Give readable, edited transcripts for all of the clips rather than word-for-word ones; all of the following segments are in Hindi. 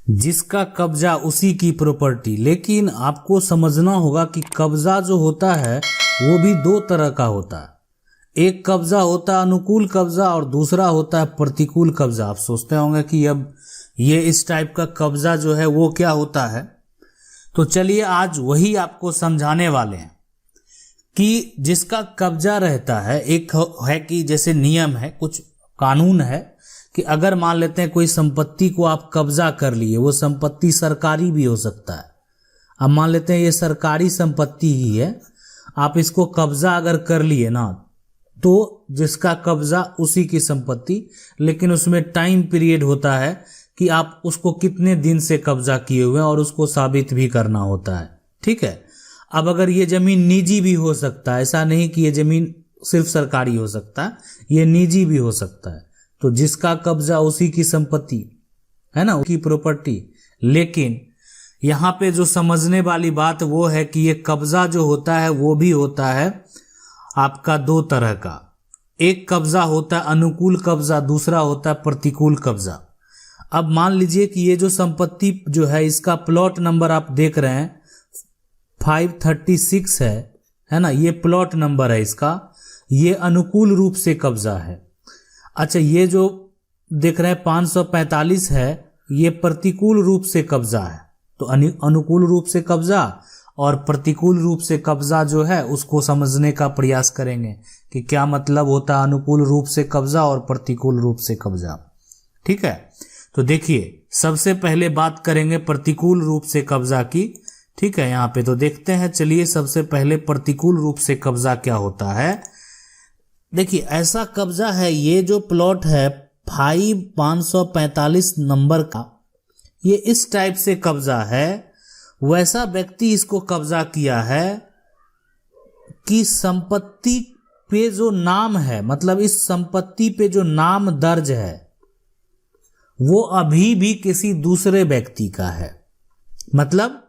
जिसका कब्जा उसी की प्रॉपर्टी। लेकिन आपको समझना होगा कि कब्जा जो होता है वो भी दो तरह का होता है। एक कब्जा होता है अनुकूल कब्जा और दूसरा होता है प्रतिकूल कब्जा। आप सोचते होंगे कि अब ये इस टाइप का कब्जा जो है वो क्या होता है, तो चलिए आज वही आपको समझाने वाले हैं कि जिसका कब्जा रहता है, एक है कि जैसे नियम है, कुछ कानून है कि अगर मान लेते हैं कोई संपत्ति को आप कब्जा कर लिए, वो संपत्ति सरकारी भी हो सकता है। अब मान लेते हैं ये सरकारी संपत्ति ही है, आप इसको कब्जा अगर कर लिए ना, तो जिसका कब्जा उसी की संपत्ति, लेकिन उसमें टाइम पीरियड होता है कि आप उसको कितने दिन से कब्जा किए हुए हैं और उसको साबित भी करना होता है। ठीक है। अब अगर ये जमीन निजी भी हो सकता है, ऐसा नहीं कि ये जमीन सिर्फ सरकारी हो सकता है, ये निजी भी हो सकता है। तो जिसका कब्जा उसी की संपत्ति है ना, उसकी प्रॉपर्टी। लेकिन यहाँ पे जो समझने वाली बात वो है कि ये कब्जा जो होता है वो भी होता है आपका दो तरह का। एक कब्जा होता है अनुकूल कब्जा, दूसरा होता है प्रतिकूल कब्जा। अब मान लीजिए कि ये जो संपत्ति जो है इसका प्लॉट नंबर आप देख रहे हैं 536 है ना, ये प्लॉट नंबर है इसका, ये अनुकूल रूप से कब्जा है। अच्छा, ये जो देख रहे हैं 545 है, ये प्रतिकूल रूप से कब्जा है। तो अनुकूल रूप से कब्जा और प्रतिकूल रूप से कब्जा जो है उसको समझने का प्रयास करेंगे कि क्या मतलब होता है अनुकूल रूप से कब्जा और प्रतिकूल रूप से कब्जा। ठीक है, तो देखिए सबसे पहले बात करेंगे प्रतिकूल रूप से कब्जा की। ठीक है, यहाँ पे तो देखते हैं, चलिए सबसे पहले प्रतिकूल रूप से कब्जा क्या होता है। देखिए ऐसा कब्जा है, ये जो प्लॉट है 545 नंबर का, ये इस टाइप से कब्जा है। वैसा व्यक्ति इसको कब्जा किया है कि संपत्ति पे जो नाम है, मतलब इस संपत्ति पे जो नाम दर्ज है वो अभी भी किसी दूसरे व्यक्ति का है। मतलब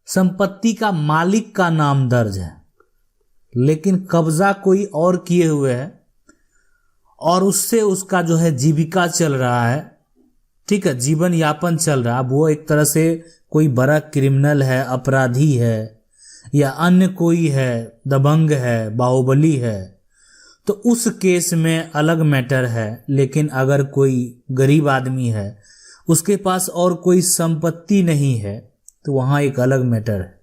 संपत्ति का मालिक का नाम दर्ज है, लेकिन कब्जा कोई और किए हुए है और उससे उसका जो है जीविका चल रहा है। ठीक है, जीवन यापन चल रहा है। वो एक तरह से कोई बड़ा क्रिमिनल है, अपराधी है, या अन्य कोई है, दबंग है, बाहुबली है, तो उस केस में अलग मैटर है। लेकिन अगर कोई गरीब आदमी है, उसके पास और कोई संपत्ति नहीं है, तो वहाँ एक अलग मैटर है।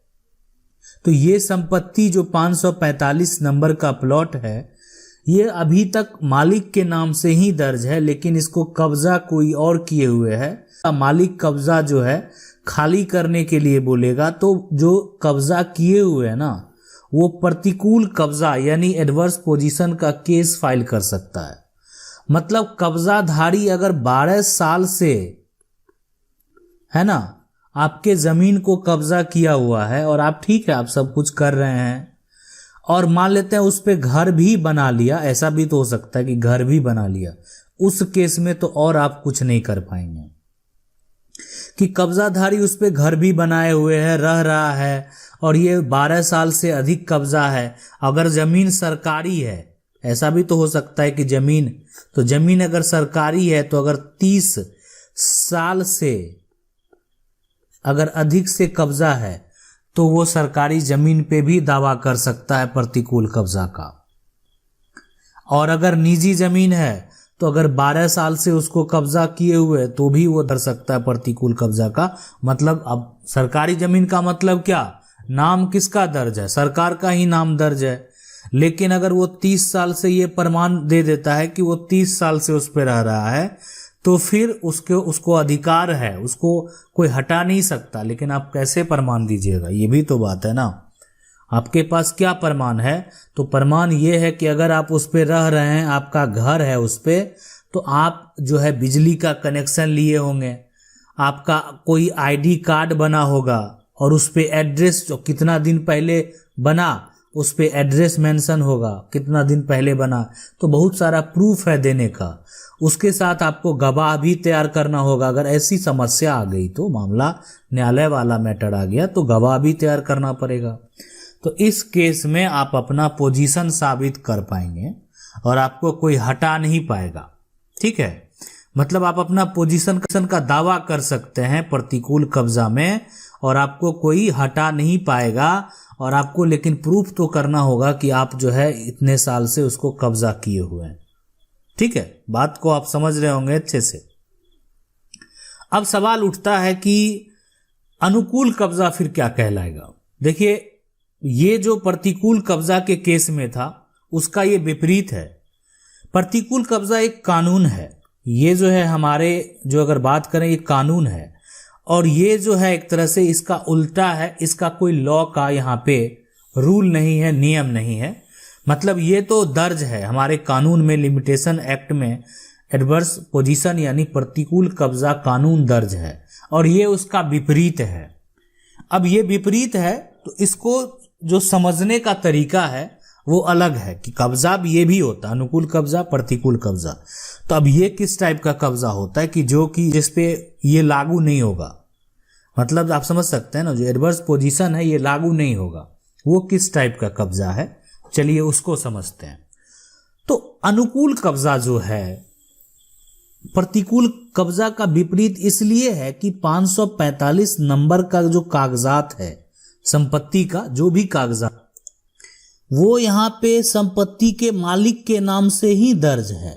तो ये संपत्ति जो 545 नंबर का प्लॉट है, ये अभी तक मालिक के नाम से ही दर्ज है, लेकिन इसको कब्जा कोई और किए हुए है। मालिक कब्जा जो है खाली करने के लिए बोलेगा, तो जो कब्जा किए हुए है ना, वो प्रतिकूल कब्जा यानी एडवर्स पोजीशन का केस फाइल कर सकता है। मतलब कब्जाधारी अगर 12 साल से है ना आपके जमीन को कब्जा किया हुआ है और आप ठीक है आप सब कुछ कर रहे हैं, और मान लेते हैं उस पे घर भी बना लिया, ऐसा भी तो हो सकता है कि घर भी बना लिया, उस केस में तो और आप कुछ नहीं कर पाएंगे। कि कब्जाधारी उस पे घर भी बनाए हुए है, रह रहा है, और ये 12 साल से अधिक कब्जा है। अगर जमीन सरकारी है, ऐसा भी तो हो सकता है कि जमीन अगर सरकारी है, तो अगर 30 साल से अगर अधिक से कब्जा है, तो वो सरकारी जमीन पे भी दावा कर सकता है प्रतिकूल कब्जा का। और अगर निजी जमीन है, तो अगर 12 साल से उसको कब्जा किए हुए, तो भी वो कर सकता है प्रतिकूल कब्जा का। मतलब अब सरकारी जमीन का मतलब क्या, नाम किसका दर्ज है, सरकार का ही नाम दर्ज है। लेकिन अगर वो 30 साल से ये प्रमाण दे देता है कि वो 30 साल से उस पर रह रहा है, तो फिर उसको अधिकार है, उसको कोई हटा नहीं सकता। लेकिन आप कैसे प्रमाण दीजिएगा, ये भी तो बात है ना। आपके पास क्या प्रमाण है, तो प्रमाण ये है कि अगर आप उस पे रह रहे हैं, आपका घर है उस पे, तो आप जो है बिजली का कनेक्शन लिए होंगे, आपका कोई आईडी कार्ड बना होगा, और उस पे एड्रेस जो कितना दिन पहले बना, उस पे एड्रेस मेंशन होगा, कितना दिन पहले बना। तो बहुत सारा प्रूफ है देने का। उसके साथ आपको गवाह भी तैयार करना होगा। अगर ऐसी समस्या आ गई, तो मामला न्यायालय वाला मैटर आ गया, तो गवाह भी तैयार करना पड़ेगा। तो इस केस में आप अपना पोजीशन साबित कर पाएंगे और आपको कोई हटा नहीं पाएगा। ठीक है, मतलब आप अपना पोजीशन का दावा कर सकते हैं प्रतिकूल कब्जा में, और आपको कोई हटा नहीं पाएगा, और आपको लेकिन प्रूफ तो करना होगा कि आप जो है इतने साल से उसको कब्जा किए हुए हैं। ठीक है, बात को आप समझ रहे होंगे अच्छे से। अब सवाल उठता है कि अनुकूल कब्जा फिर क्या कहलाएगा। देखिए, ये जो प्रतिकूल कब्जा के केस में था उसका ये विपरीत है। प्रतिकूल कब्जा एक कानून है, ये जो है हमारे जो अगर बात करें ये कानून है, और ये जो है एक तरह से इसका उल्टा है, इसका कोई लॉ का यहाँ पे रूल नहीं है, नियम नहीं है। मतलब ये तो दर्ज है हमारे कानून में, लिमिटेशन एक्ट में एडवर्स पोजीशन यानी प्रतिकूल कब्जा कानून दर्ज है, और ये उसका विपरीत है। अब ये विपरीत है तो इसको जो समझने का तरीका है वो अलग है कि कब्जा ये भी होता है, अनुकूल कब्जा, प्रतिकूल कब्जा। तो अब ये किस टाइप का कब्जा होता है कि जो कि जिस पे ये लागू नहीं होगा, मतलब आप समझ सकते हैं ना, जो एडवर्स पोजीशन है ये लागू नहीं होगा, वो किस टाइप का कब्जा है, चलिए उसको समझते हैं। तो अनुकूल कब्जा जो है प्रतिकूल कब्जा का विपरीत इसलिए है कि 545 नंबर का जो कागजात है संपत्ति का, जो भी कागजात, वो यहाँ पे संपत्ति के मालिक के नाम से ही दर्ज है,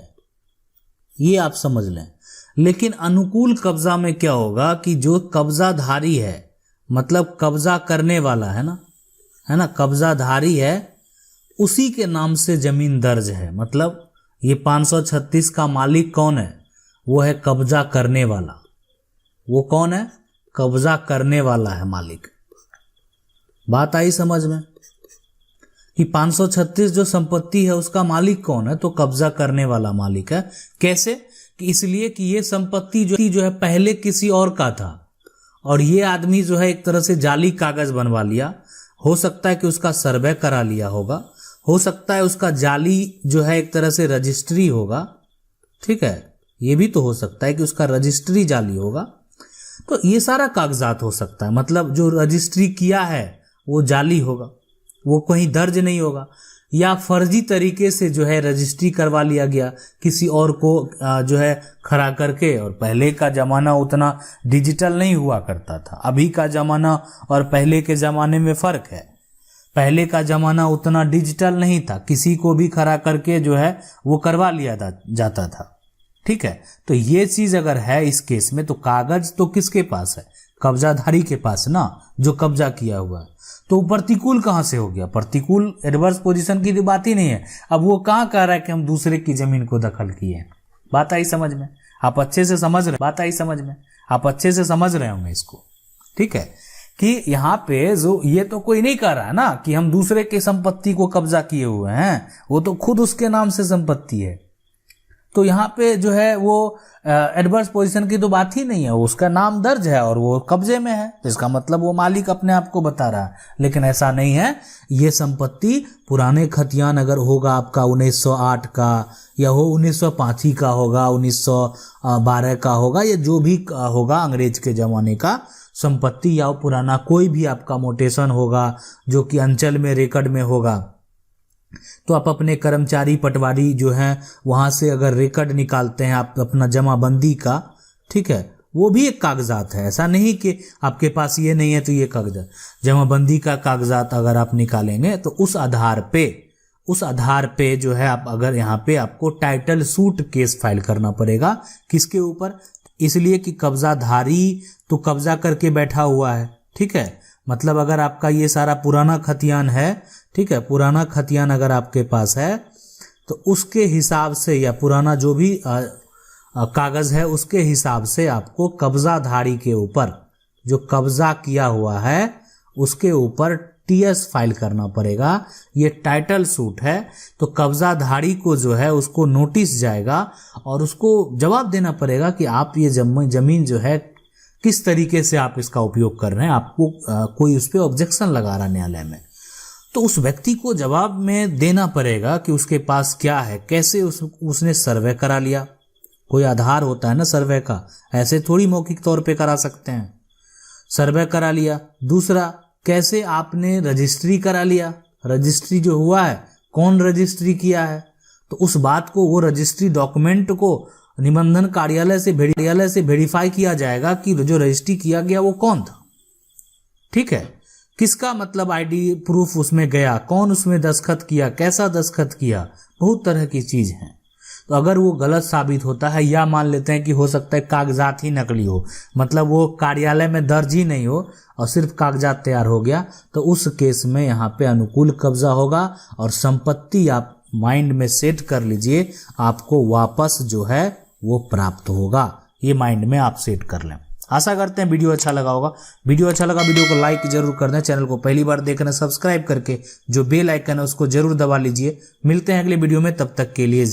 ये आप समझ लें। लेकिन अनुकूल कब्जा में क्या होगा कि जो कब्जाधारी है, मतलब कब्जा करने वाला है ना, कब्जाधारी है, उसी के नाम से जमीन दर्ज है। मतलब ये 536 का मालिक कौन है, वो है कब्जा करने वाला। वो कौन है, कब्जा करने वाला है मालिक। बात आई समझ में कि 536 जो संपत्ति है उसका मालिक कौन है, तो कब्जा करने वाला मालिक है। कैसे कि इसलिए कि ये संपत्ति जो है पहले किसी और का था, और ये आदमी जो है एक तरह से जाली कागज बनवा लिया। हो सकता है कि उसका सर्वे करा लिया होगा, हो सकता है उसका जाली जो है एक तरह से रजिस्ट्री होगा। ठीक है, ये भी तो हो सकता है कि उसका रजिस्ट्री जाली होगा। तो ये सारा कागजात हो सकता है, मतलब जो रजिस्ट्री किया है वो जाली होगा, वो कहीं दर्ज नहीं होगा, या फर्जी तरीके से जो है रजिस्ट्री करवा लिया गया किसी और को जो है खड़ा करके। और पहले का ज़माना उतना डिजिटल नहीं हुआ करता था, अभी का ज़माना और पहले के ज़माने में फ़र्क है। पहले का ज़माना उतना डिजिटल नहीं था, किसी को भी खड़ा करके जो है वो करवा लिया जाता था। ठीक है, तो ये चीज़ अगर है इस केस में, तो कागज तो किसके पास है, कब्जाधारी के पास ना, जो कब्जा किया हुआ है। तो प्रतिकूल कहाँ से हो गया, प्रतिकूल एडवर्स पोजीशन की तो बात ही नहीं है। अब वो कहाँ कह रहा है कि हम दूसरे की जमीन को दखल किए हैं। बात आई समझ में, आप अच्छे से समझ रहे, बात आई समझ में, आप अच्छे से समझ रहे होंगे इसको। ठीक है, कि यहाँ पे जो ये तो कोई नहीं कह रहा है ना कि हम दूसरे की संपत्ति को कब्जा किए हुए हैं, वो तो खुद उसके नाम से संपत्ति है। तो यहाँ पे जो है वो एडवर्स पोजीशन की तो बात ही नहीं है, उसका नाम दर्ज है और वो कब्जे में है, तो इसका मतलब वो मालिक अपने आप को बता रहा है। लेकिन ऐसा नहीं है, ये संपत्ति पुराने खतियान अगर होगा आपका 1908 का, या हो 1905 का होगा, 1912 का होगा, या जो भी होगा अंग्रेज के ज़माने का संपत्ति, या पुराना कोई भी आपका मोटेशन होगा जो कि अंचल में रिकॉर्ड में होगा, तो आप अपने कर्मचारी पटवारी जो हैं वहाँ से अगर रिकॉर्ड निकालते हैं आप अपना जमाबंदी का, ठीक है, वो भी एक कागजात है। ऐसा नहीं कि आपके पास ये नहीं है तो ये कागजात, जमाबंदी का कागजात अगर आप निकालेंगे तो उस आधार पे जो है आप अगर यहाँ पे आपको टाइटल सूट केस फाइल करना पड़ेगा। किसके ऊपर, इसलिए कि कब्जाधारी तो कब्जा करके बैठा हुआ है। ठीक है, मतलब अगर आपका ये सारा पुराना खतियान है, ठीक है, पुराना खतियान अगर आपके पास है तो उसके हिसाब से, या पुराना जो भी कागज है उसके हिसाब से आपको कब्जाधारी के ऊपर, जो कब्जा किया हुआ है उसके ऊपर टीएस फाइल करना पड़ेगा। ये टाइटल सूट है, तो कब्जाधारी को जो है उसको नोटिस जाएगा और उसको जवाब देना पड़ेगा कि आप ये जमीन जो है किस तरीके से आप इसका उपयोग कर रहे हैं, आपको कोई उस पर ऑब्जेक्शन लगा रहा न्यायालय में, तो उस व्यक्ति को जवाब में देना पड़ेगा कि उसके पास क्या है, कैसे उसने सर्वे करा लिया। कोई आधार होता है ना सर्वे का, ऐसे थोड़ी मौखिक तौर पे करा सकते हैं। सर्वे करा लिया। दूसरा, कैसे आपने रजिस्ट्री करा लिया, रजिस्ट्री जो हुआ है कौन रजिस्ट्री किया है, तो उस बात को, वो रजिस्ट्री डॉक्यूमेंट को निबंधन कार्यालय से वेरीफाई किया जाएगा कि जो रजिस्ट्री किया गया वो कौन था। ठीक है, किसका मतलब आईडी प्रूफ उसमें गया, कौन उसमें दस्तखत किया, कैसा दस्तखत किया, बहुत तरह की चीज है। तो अगर वो गलत साबित होता है, या मान लेते हैं कि हो सकता है कागजात ही नकली हो, मतलब वो कार्यालय में दर्ज ही नहीं हो और सिर्फ कागजात तैयार हो गया, तो उस केस में यहाँ पे अनुकूल कब्जा होगा और संपत्ति आप माइंड में सेट कर लीजिए, आपको वापस जो है वो प्राप्त होगा। ये माइंड में आप सेट कर लें। आशा करते हैं वीडियो अच्छा लगा होगा। वीडियो अच्छा लगा वीडियो को लाइक जरूर कर दें, चैनल को पहली बार देख रहे हैं सब्सक्राइब करके जो बेल आइकन है उसको जरूर दबा लीजिए। मिलते हैं अगले वीडियो में, तब तक के लिए